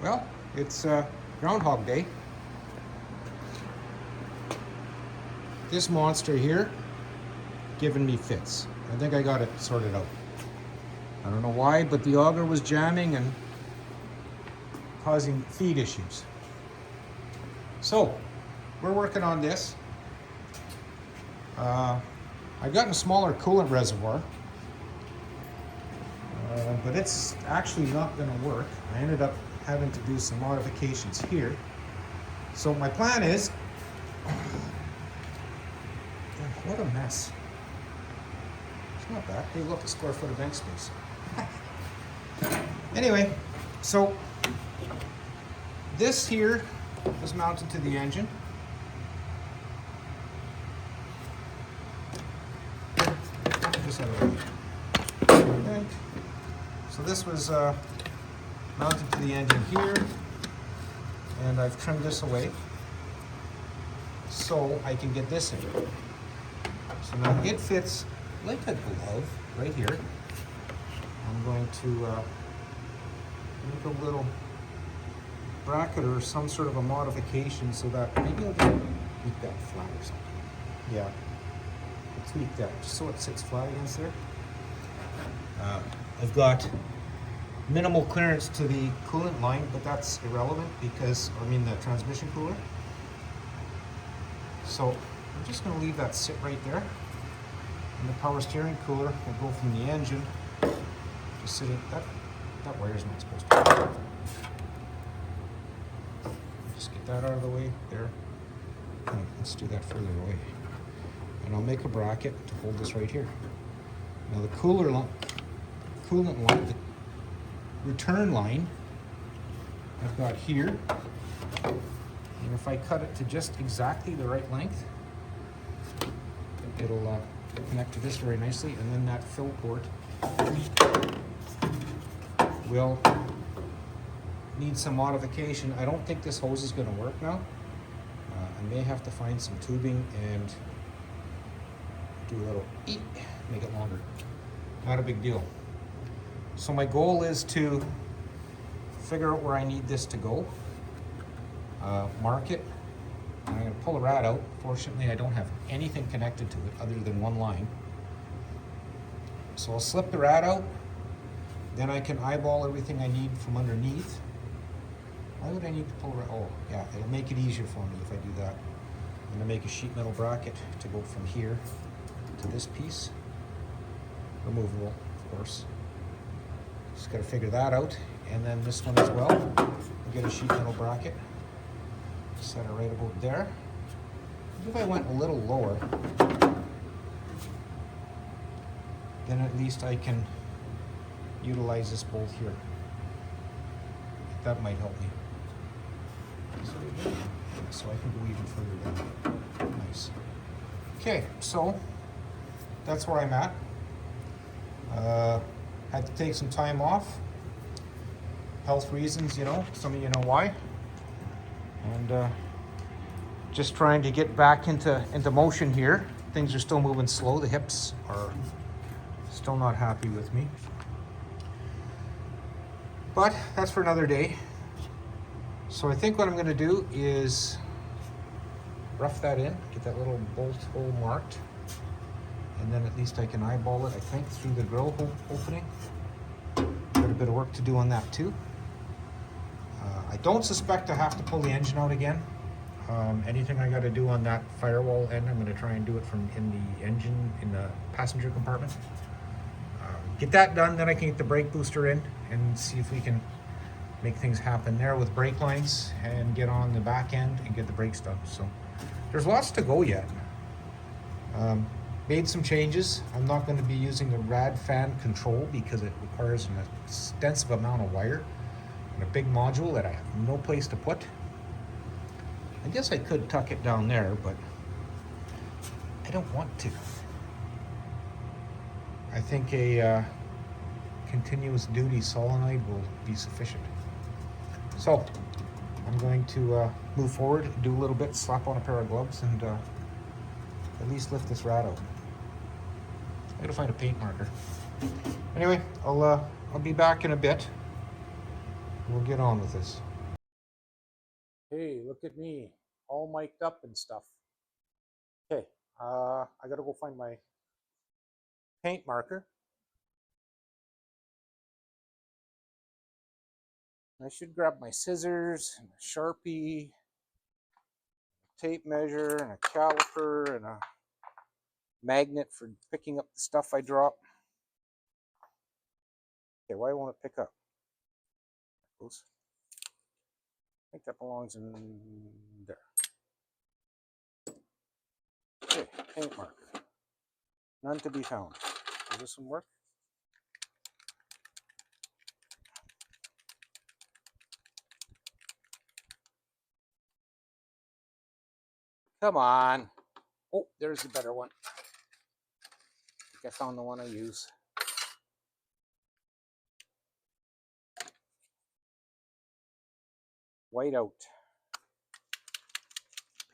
Well, it's Groundhog Day. This monster here giving me fits. I think I got it sorted out. I don't know why, but the auger was jamming and causing feed issues. So, we're working on this. I've gotten a smaller coolant reservoir, but it's actually not going to work. I ended up having to do some modifications here. So my plan is, what a mess. It's not bad. Hey, look, a square foot of bench space. Anyway, so this here is mounted to the engine. Just out of the way. Okay. So this was mounted to the engine here, and I've trimmed this away so I can get this in. So now it fits like a glove right here. I'm going to make a little bracket or some sort of a modification so that maybe I'll just tweak that flat or something. Yeah, I'll tweak that just so it sits flat against there. I've got minimal clearance to the coolant line, but that's irrelevant because, the transmission cooler. So I'm just going to leave that sit right there. And the power steering cooler will go from the engine, just sitting, that wire's not supposed to be. Just get that out of the way, there. Okay, let's do that further away. And I'll make a bracket to hold this right here. Now the coolant line, the return line, I've got here. And if I cut it to just exactly the right length, it'll connect to this very nicely, and then that fill port will need some modification. I don't think this hose is going to work now. I may have to find some tubing and do a little make it longer. Not a big deal. So my goal is to figure out where I need this to go, mark it. I'm going to pull the rad out. Fortunately, I don't have anything connected to it other than one line. So I'll slip the rad out, then I can eyeball everything I need from underneath. Why would I need to pull the rad? Oh, yeah, it'll make it easier for me if I do that. I'm going to make a sheet metal bracket to go from here to this piece. Removable, of course. Just got to figure that out. And then this one as well. I'll get a sheet metal bracket. Set it right about there. If I went a little lower, then at least I can utilize this bolt here. That might help me. So I can go even further down. Nice. Okay, so that's where I'm at. Had to take some time off. Health reasons, some of you know why. And just trying to get back into motion here. Things are still moving slow. The hips are still not happy with me. But that's for another day. So I think what I'm going to do is rough that in, get that little bolt hole marked, and then at least I can eyeball it, I think, through the grill hole opening. Got a bit of work to do on that too. I don't suspect I have to pull the engine out again. Anything I got to do on that firewall end, I'm going to try and do it from in the engine, in the passenger compartment. Get that done, then I can get the brake booster in and see if we can make things happen there with brake lines and get on the back end and get the brakes done. So there's lots to go yet. Made some changes. I'm not going to be using the rad fan control because it requires an extensive amount of wire and a big module that I have no place to put. I guess I could tuck it down there, but I don't want to. I think a continuous duty solenoid will be sufficient. So I'm going to move forward, do a little bit, slap on a pair of gloves, and at least lift this rad out. I gotta find a paint marker. Anyway, I'll be back in a bit. We'll get on with this. Hey, look at me, all mic'd up and stuff. Okay, I gotta go find my paint marker. I should grab my scissors and a Sharpie, tape measure, and a caliper, and a magnet for picking up the stuff I drop. Okay, why won't it pick up? I think that belongs in there. Okay, paint marker. None to be found. Does this one work? Come on. Oh, there's the better one. I think I found the one I use. Whiteout.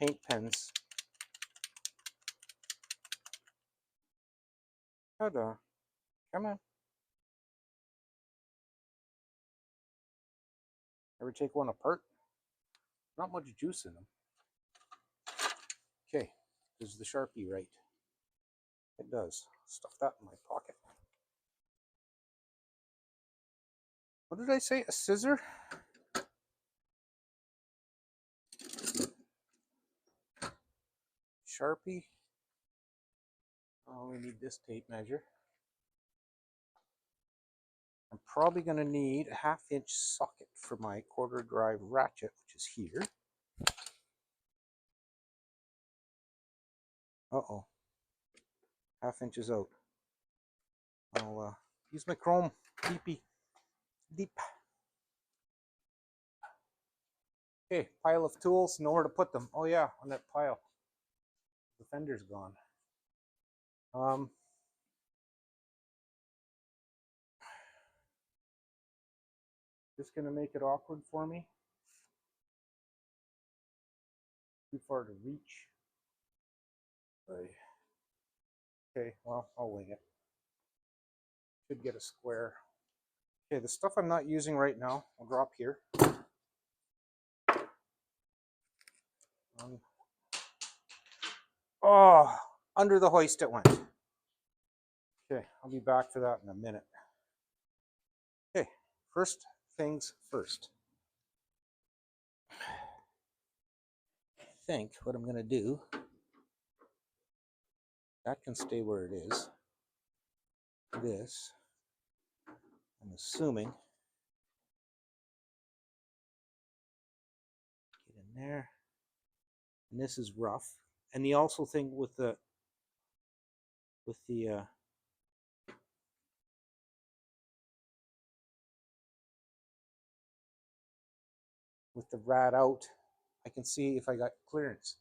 Paint pens. Ta-da. Come on. Ever take one apart? Not much juice in them. Okay, does the Sharpie right? It does. Stuff that in my pocket. What did I say? A scissor? Sharpie. Oh, we need this tape measure. I'm probably going to need a 1/2 inch socket for my quarter drive ratchet, which is here. Uh-oh. 1/2 inches out. I'll use my chrome deep. Okay, pile of tools, nowhere to put them. Oh yeah, on that pile. The fender's gone. Just gonna make it awkward for me. Too far to reach. Okay, well, I'll wing it. Should get a square. Okay, the stuff I'm not using right now, I'll drop here. Oh, under the hoist it went. Okay, I'll be back for that in a minute. Okay, first things first. I think what I'm gonna do, that can stay where it is. This, I'm assuming, get in there. And this is rough. And the also thing with the with the rat out, I can see if I got clearance.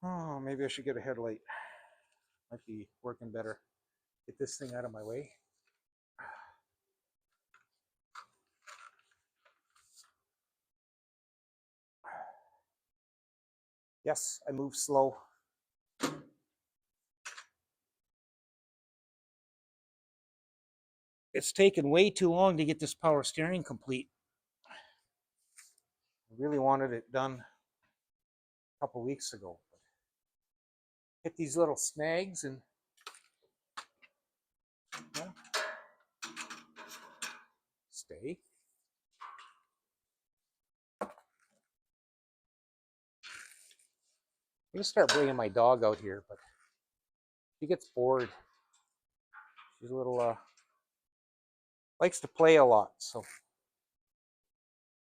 Oh, maybe I should get a headlight. Might be working better. Get this thing out of my way. Yes, I move slow. It's taken way too long to get this power steering complete. I really wanted it done a couple weeks ago. Hit these little snags and stay. I'm gonna start bringing my dog out here, but she gets bored. She's a little likes to play a lot, so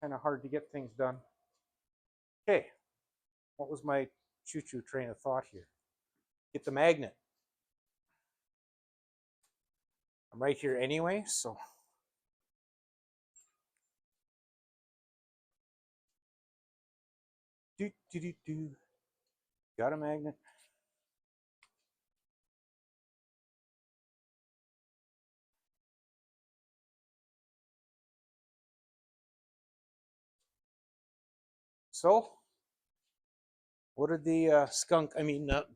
kind of hard to get things done. Okay, what was my choo-choo train of thought here? Get the magnet. I'm right here anyway, so got a magnet. So, what did the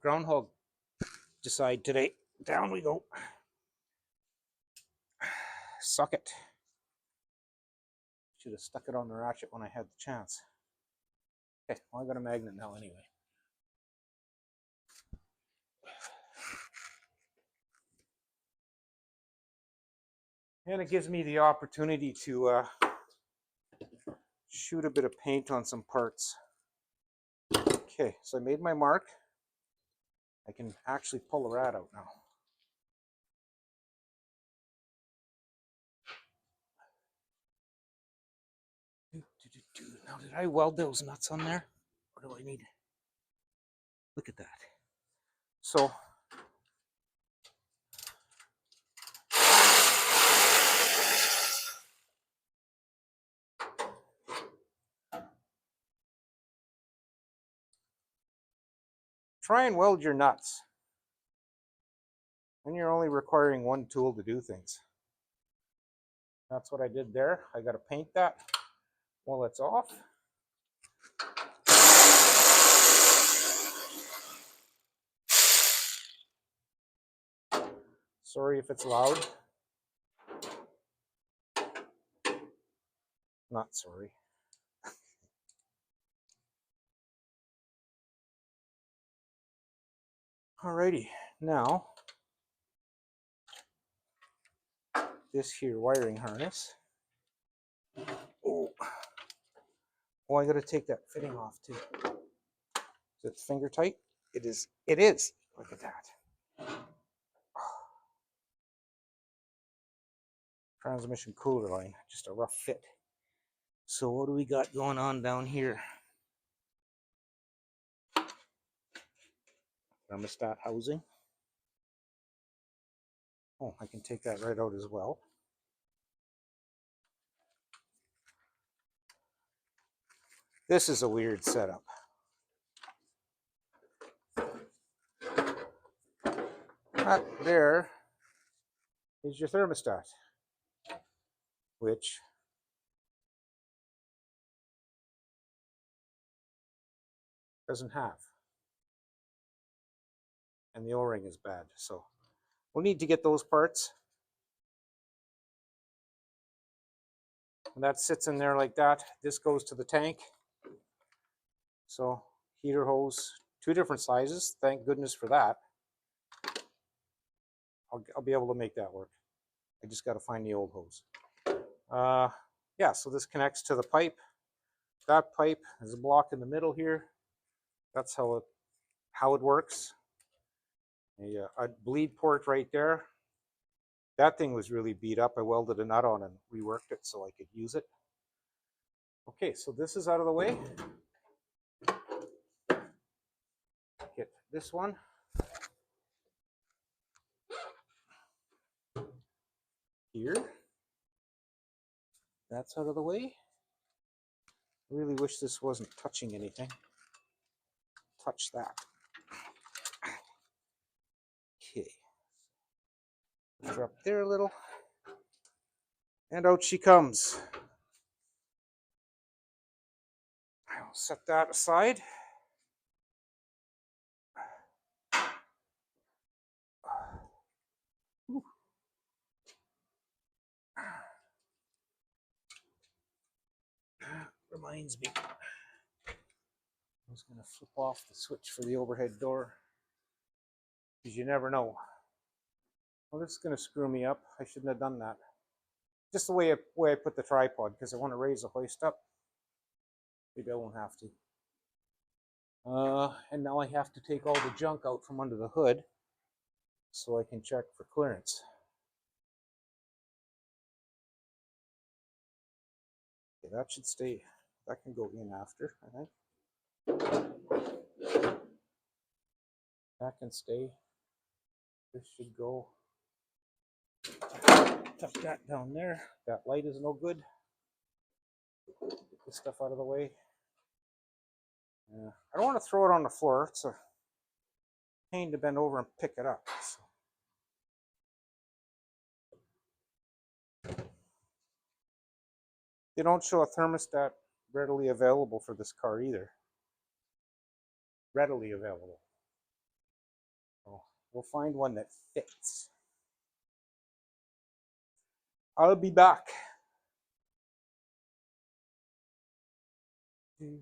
groundhog decide today? Down we go. Suck it. Should have stuck it on the ratchet when I had the chance. Okay, well, I got a magnet now anyway. And it gives me the opportunity to shoot a bit of paint on some parts. Okay, so I made my mark. I can actually pull the rat out now. Now, did I weld those nuts on there? Or do I need? Look at that. So, try and weld your nuts. And you're only requiring one tool to do things. That's what I did there. I got to paint that while it's off. Sorry if it's loud. Not sorry. Alrighty, now this here wiring harness. Oh, I got to take that fitting off too. Is it finger tight? It is. It is. Look at that. Transmission cooler line, just a rough fit. So what do we got going on down here? Thermostat housing. Oh, I can take that right out as well. This is a weird setup. That there is your thermostat, which doesn't have. And the O-ring is bad, so we'll need to get those parts. And that sits in there like that. This goes to the tank. So heater hose, 2 different sizes. Thank goodness for that. I'll be able to make that work. I just got to find the old hose. Yeah, so this connects to the pipe. That pipe is a block in the middle here. That's how it works. A bleed port right there. That thing was really beat up. I welded a nut on and reworked it so I could use it. Okay, so this is out of the way. Get this one. Here. That's out of the way. I really wish this wasn't touching anything. Touch that. Okay. Drop there a little. And out she comes. I'll set that aside. Reminds me, I was going to flip off the switch for the overhead door, because you never know. Well, this is going to screw me up. I shouldn't have done that. Just the way I put the tripod, because I want to raise the hoist up. Maybe I won't have to. And now I have to take all the junk out from under the hood so I can check for clearance. Okay, that should stay. That can go in after, I think. That can stay. This should go. Tuck that down there. That light is no good. Get this stuff out of the way. I don't want to throw it on the floor. It's a pain to bend over and pick it up. So. They don't show a thermostat readily available for this car either. Readily available. So we'll find one that fits. I'll be back. Okay,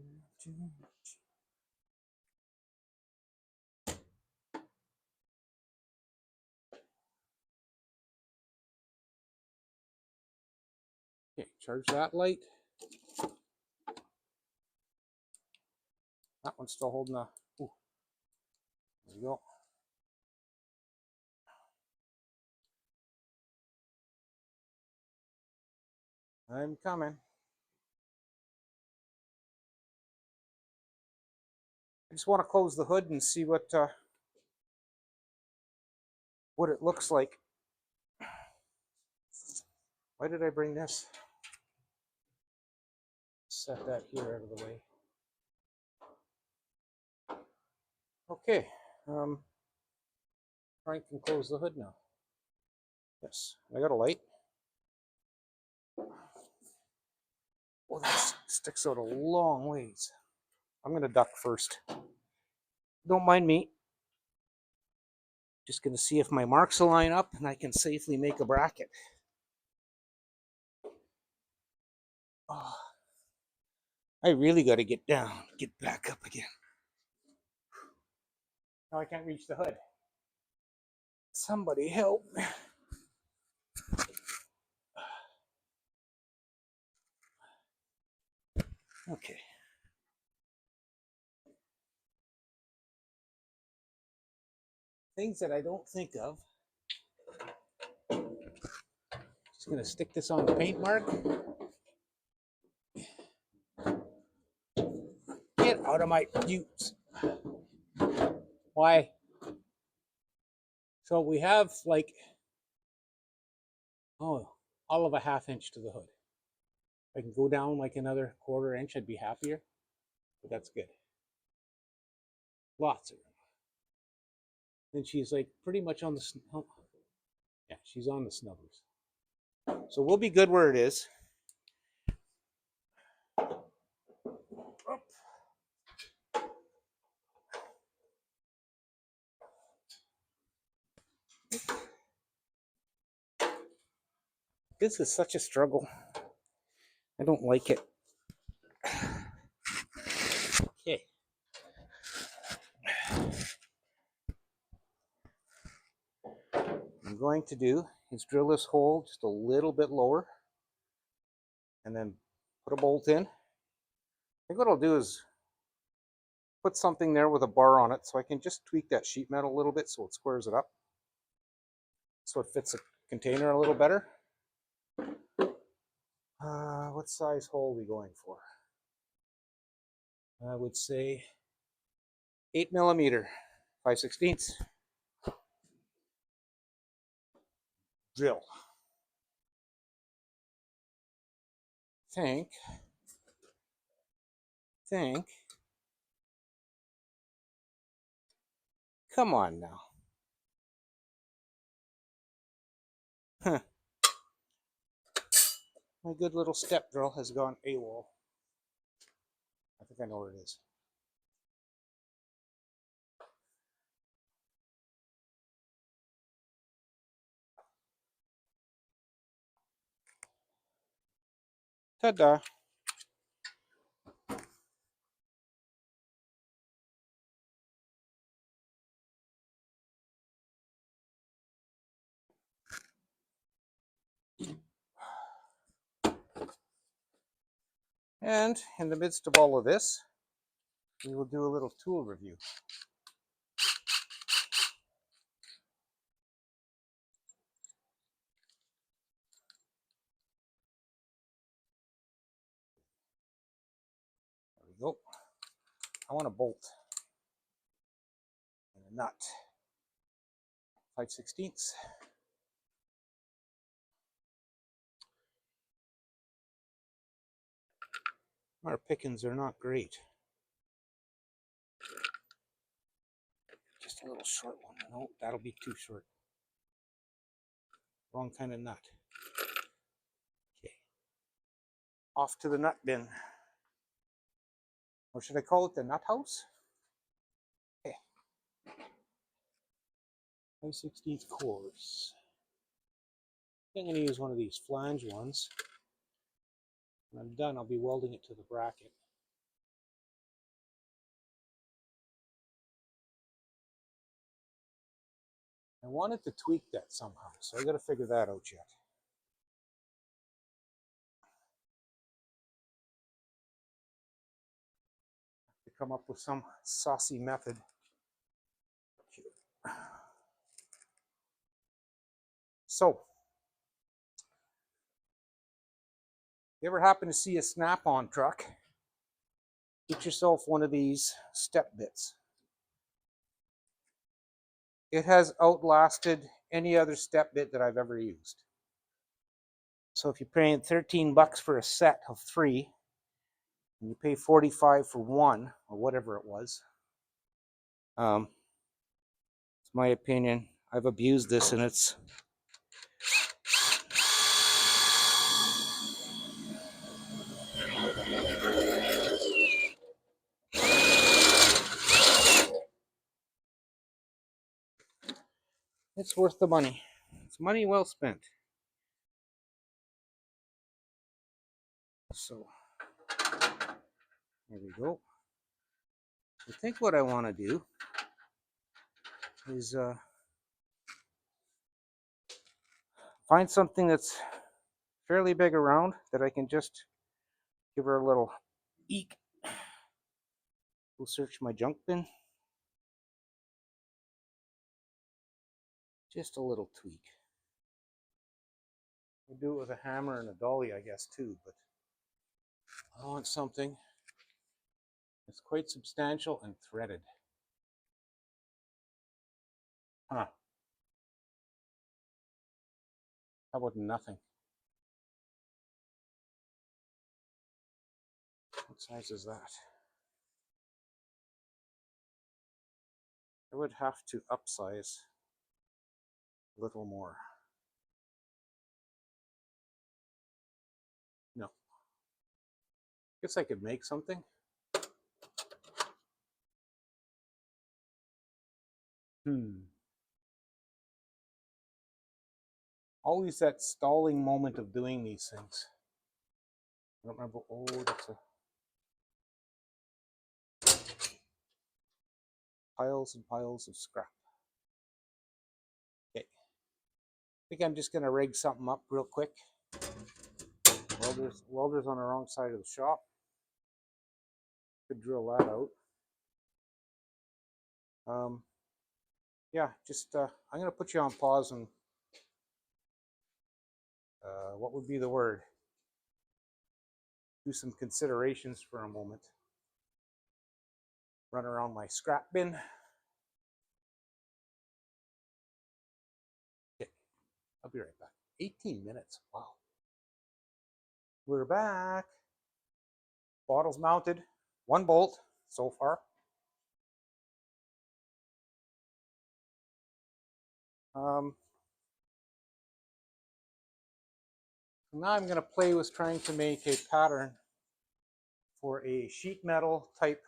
charge that light. That one's still holding a. Ooh, there we go. I'm coming. I just want to close the hood and see what it looks like. Why did I bring this? Set that here out of the way. Okay. Frank can close the hood now. Yes, I got a light. Oh, that sticks out a long ways. I'm going to duck first. Don't mind me. Just going to see if my marks will line up and I can safely make a bracket. Oh, I really got to get down, get back up again. Now I can't reach the hood. Somebody help. Okay. Things that I don't think of. Just going to stick this on the paint mark. Get out of my views. Why? So we have like, all of a ½ inch to the hood. If I can go down like another ½ inch, I'd be happier. But that's good. Lots of room. And she's like pretty much on the, yeah, she's on the snubbers. So we'll be good where it is. This is such a struggle. I don't like it. Okay. What I'm going to do is drill this hole just a little bit lower and then put a bolt in. I think what I'll do is put something there with a bar on it so I can just tweak that sheet metal a little bit so it squares it up. So it fits the container a little better. What size hole are we going for? I would say 8mm, 5/16. Drill. Think. Come on now. Huh. My good little step drill has gone AWOL. I think I know where it is. Ta-da. And in the midst of all of this, we will do a little tool review. There we go. I want a bolt and a nut. 5/16. Our pickings are not great. Just a little short one. No, that'll be too short. Wrong kind of nut. Okay. Off to the nut bin. Or should I call it the nut house? Okay. 5/16 cores. I'm going to use one of these flange ones. When I'm done, I'll be welding it to the bracket. I wanted to tweak that somehow, so I got to figure that out yet. To come up with some saucy method. So, you ever happen to see a Snap-on truck? Get yourself one of these step bits. It has outlasted any other step bit that I've ever used. So if you're paying 13 bucks for a set of 3, and you pay 45 for 1, or whatever it was, it's my opinion. I've abused this, and it's worth the money. It's money well spent. So there we go. I think what I want to do is find something that's fairly big around that I can just give her a little eek. We'll search my junk bin. Just a little tweak. We'll do it with a hammer and a dolly, I guess, too, but I want something that's quite substantial and threaded. Huh. How about nothing? What size is that? I would have to upsize a little more. No. Guess I could make something. Always that stalling moment of doing these things. I don't remember. Oh, that's a piles and piles of scrap. Okay. I think I'm just going to rig something up real quick. Welder's on the wrong side of the shop. Could drill that out. Yeah, just I'm going to put you on pause and what would be the word? Do some considerations for a moment. Run around my scrap bin. Okay, I'll be right back. 18 minutes, wow. We're back. Bottle's mounted. 1 bolt so far. Now I'm going to play with trying to make a pattern for a sheet metal type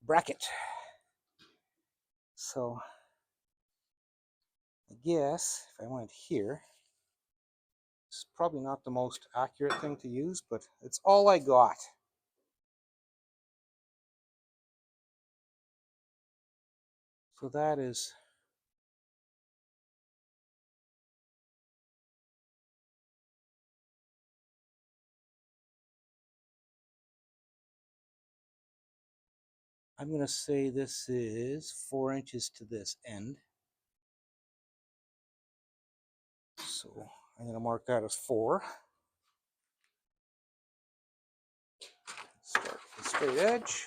bracket. So I guess if I went here, it's probably not the most accurate thing to use, but it's all I got. So that is I'm going to say this is 4 inches to this end. So I'm going to mark that as 4. Start with the straight edge.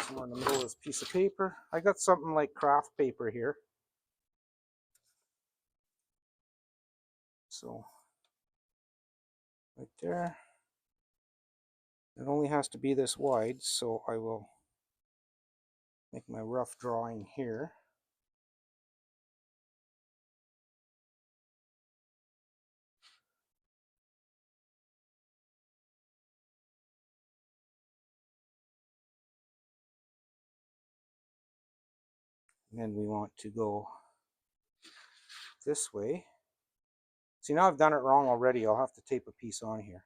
Somewhere in the middle of this piece of paper. I got something like craft paper here. So right there. It only has to be this wide, so I will make my rough drawing here. And then we want to go this way. See, now I've done it wrong already. I'll have to tape a piece on here.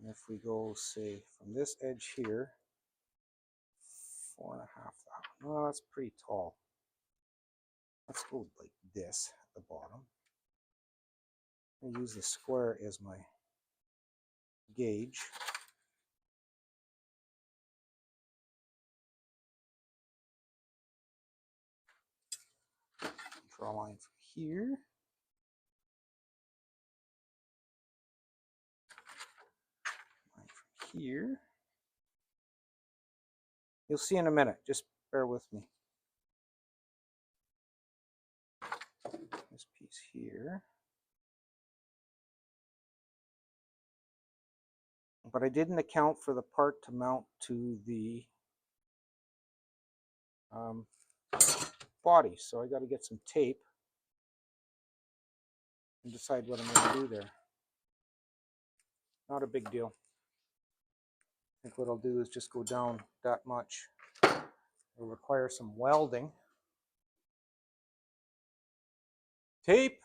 And if we go, say, from this edge here, 4.5. Well, that's pretty tall. Let's go like this at the bottom. I'm going to use the square as my gauge. Draw a line from here. Line from here. You'll see in a minute. Just bear with me. This piece here. But I didn't account for the part to mount to the body, so I got to get some tape and decide what I'm going to do there. Not a big deal. I think what I'll do is just go down that much. It'll require some welding. Tape.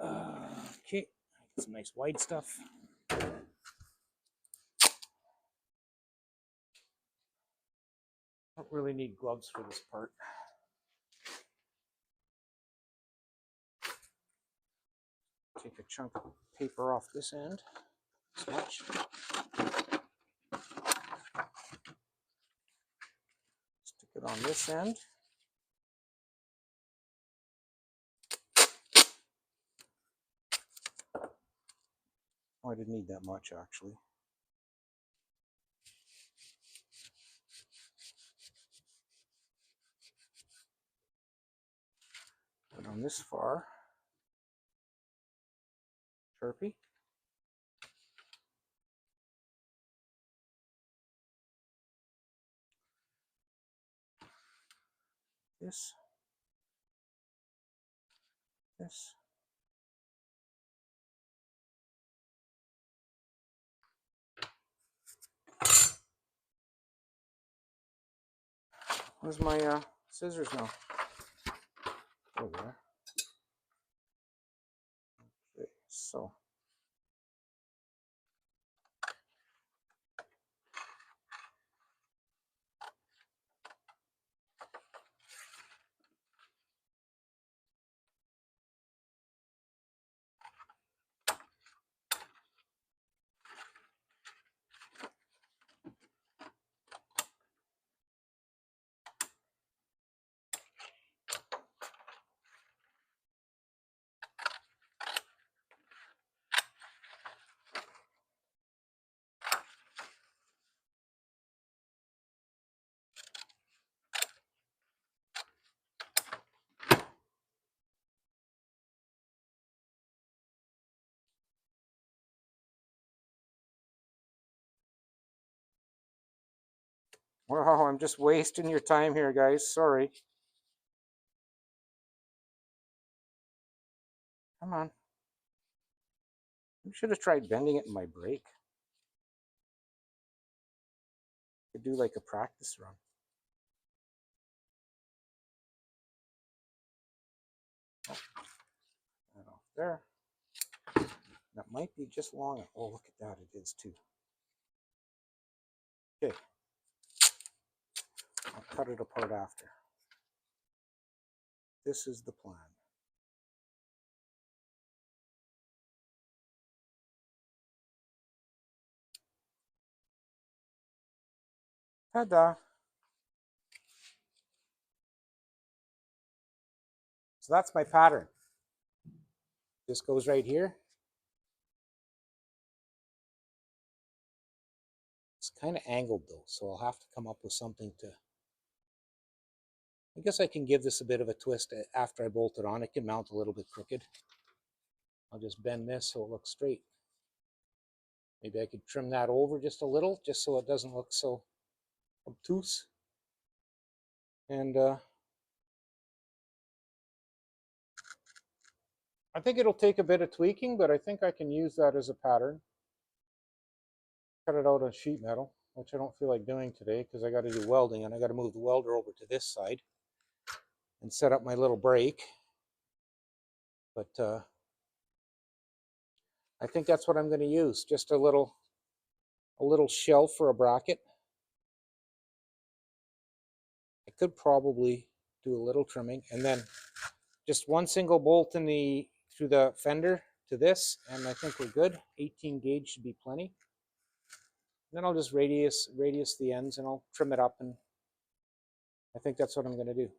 Okay, get some nice wide stuff. Don't really need gloves for this part. Take a chunk of paper off this end. This much. Stick it on this end. Oh, I didn't need that much actually. Put on this far. Sharpie. This. This. Where's my scissors now? Over there. Okay, so. Wow, I'm just wasting your time here, guys. Sorry. Come on. You should have tried bending it in my brake. Could do like a practice run. Oh, that off there. That might be just long. Oh, look at that. It is too. Okay. I'll cut it apart after. This is the plan. Ta-da! So that's my pattern. This goes right here. It's kind of angled though, so I'll have to come up with something to... I guess I can give this a bit of a twist after I bolt it on. It can mount a little bit crooked. I'll just bend this so it looks straight. Maybe I could trim that over just a little, just so it doesn't look so obtuse. And I think it'll take a bit of tweaking, but I think I can use that as a pattern. Cut it out on sheet metal, which I don't feel like doing today because I got to do welding and I got to move the welder over to this side and set up my little brake. But I think that's what I'm going to use. Just a little shelf for a bracket. I could probably do a little trimming, and then just one single bolt in the through the fender to this, and I think we're good. 18 gauge should be plenty. And then I'll just radius the ends, and I'll trim it up, and I think that's what I'm going to do.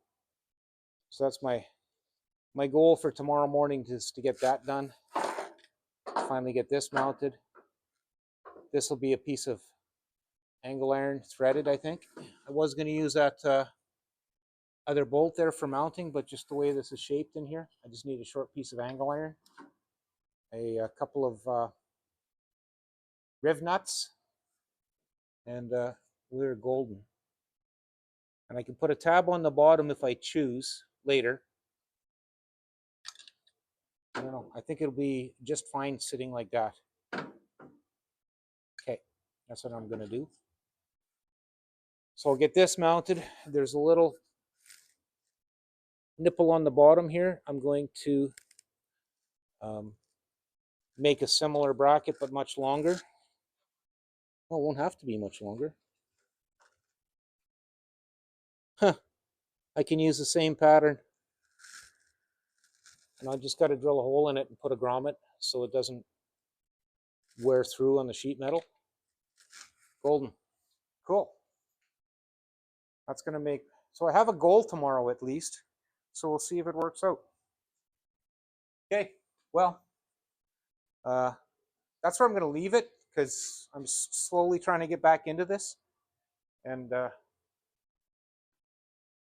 So that's my goal for tomorrow morning, is to get that done. Finally get this mounted. This will be a piece of angle iron threaded, I think. I was going to use that other bolt there for mounting, but just the way this is shaped in here, I just need a short piece of angle iron, a couple of riv nuts, and we're golden. And I can put a tab on the bottom if I choose later. I don't know. I think it'll be just fine sitting like that. Okay, that's what I'm going to do. So I'll get this mounted. There's a little nipple on the bottom here. I'm going to make a similar bracket, but much longer. Well, it won't have to be much longer. Huh. I can use the same pattern. And I just got to drill a hole in it and put a grommet so it doesn't wear through on the sheet metal. Golden. Cool. That's going to make... So I have a goal tomorrow at least. So we'll see if it works out. Okay. Well, that's where I'm going to leave it, because I'm slowly trying to get back into this. And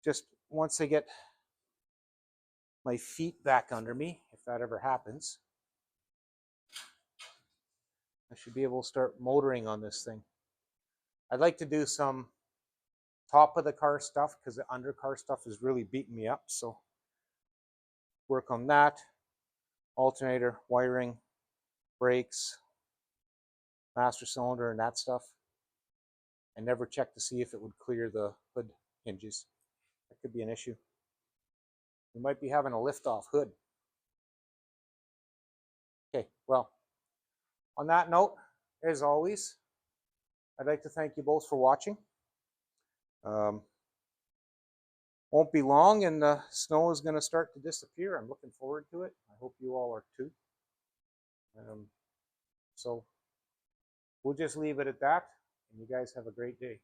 just once I get my feet back under me, if that ever happens, I should be able to start motoring on this thing. I'd like to do some top of the car stuff, because the under car stuff is really beating me up. So work on that. Alternator, wiring, brakes, master cylinder, and that stuff. I never checked to see if it would clear the hood hinges. That could be an issue. We might be having a lift-off hood. Okay, well, on that note, as always, I'd like to thank you both for watching. Won't be long, and the snow is going to start to disappear. I'm looking forward to it. I hope you all are too. So we'll just leave it at that, and you guys have a great day.